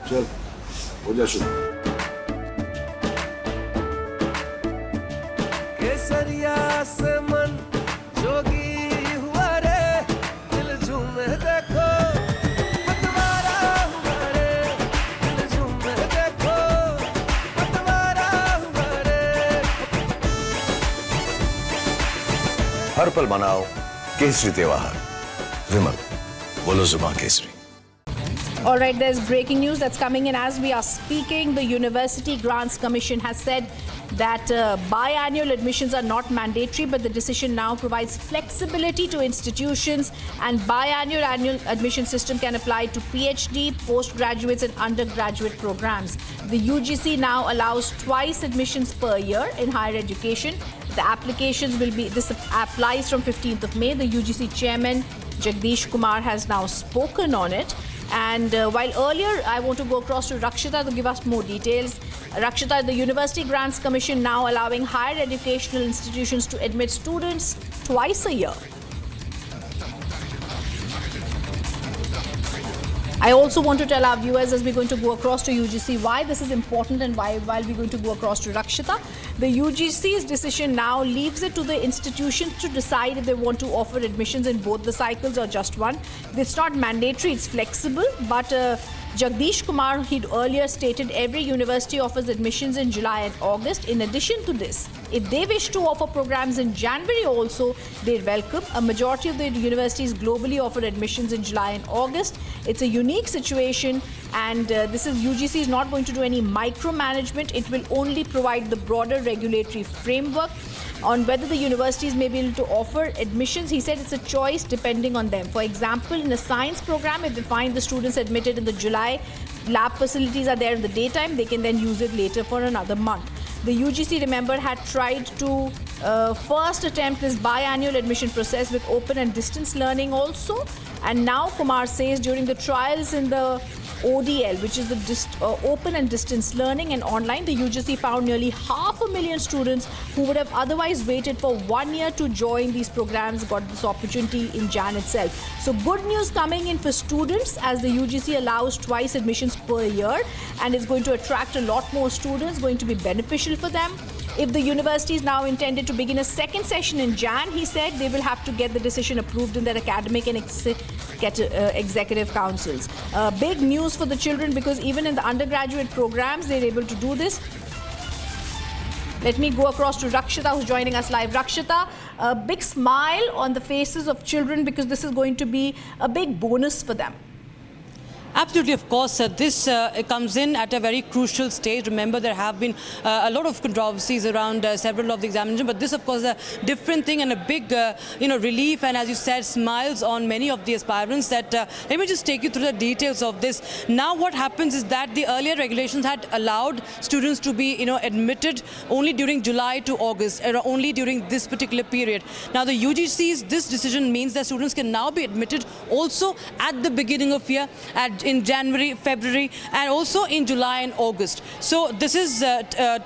चल हो जा शुरू। केसरिया से मन जोगी हुआ रे, दिल झूमे देखो पतवारा हुआ रे, दिल झूमे देखो पतवारा हुआ रे। हर पल मनाओ केसरी त्योहार। विमल, बोलो जुबान Kesari. All right, there's breaking news that's coming in as we are speaking. The University Grants Commission has said that biannual admissions are not mandatory, but the decision now provides flexibility to institutions, and biannual annual admission system can apply to PhD, postgraduates and undergraduate programs. The UGC now allows twice admissions per year in higher education. The applications will be, this applies from 15th of May. The UGC chairman Jagdish Kumar has now spoken on it. And while earlier, I want to go across to Rakshita to give us more details. Rakshita, the University Grants Commission now allowing higher educational institutions to admit students twice a year. I also want to tell our viewers, as we're going to go across to UGC, why this is important, and while we're going to go across to Rakshita. The UGC's decision now leaves it to the institutions to decide if they want to offer admissions in both the cycles or just one. It's not mandatory, it's flexible, but Jagdish Kumar, he'd earlier stated every university offers admissions in July and August. In addition to this, if they wish to offer programs in January also, they're welcome. A majority of the universities globally offer admissions in July and August. It's a unique situation, and this is UGC is not going to do any micromanagement. It will only provide the broader regulatory framework on whether the universities may be able to offer admissions. He said it's a choice depending on them. For example, in a science program, if they find the students admitted in the July, lab facilities are there in the daytime, they can then use it later for another month. The UGC, remember, had tried to first attempt this biannual admission process with open and distance learning also. And now Kumar says during the trials in the ODL, which is the open and distance learning and online, the UGC found nearly 500,000 students who would have otherwise waited for 1 year to join these programs got this opportunity in Jan itself. So good news coming in for students, as the UGC allows twice admissions per year, and it's going to attract a lot more students, going to be beneficial for them. If the university is now intended to begin a second session in Jan, he said they will have to get the decision approved in their academic and executive councils. Big news for the children, because even in the undergraduate programs, they're able to do this. Let me go across to Rakshita, who's joining us live. Rakshita, a big smile on the faces of children, because this is going to be a big bonus for them. Absolutely, of course. This comes in at a very crucial stage. Remember, there have been a lot of controversies around several of the examinations, but this, of course, is a different thing and a big, relief. And as you said, smiles on many of the aspirants. That let me just take you through the details of this. Now, what happens is that the earlier regulations had allowed students to be, admitted only during July to August, or only during this particular period. Now, the UGC's this decision means that students can now be admitted also at the beginning of year, in January, February, and also in July and August. So this is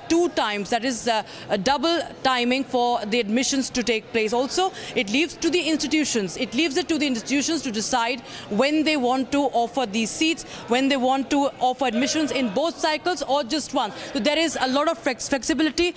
2 times, that is a double timing for the admissions to take place. Also, it leaves to the institutions. It leaves it to the institutions to decide when they want to offer these seats, when they want to offer admissions in both cycles or just one. So there is a lot of flexibility.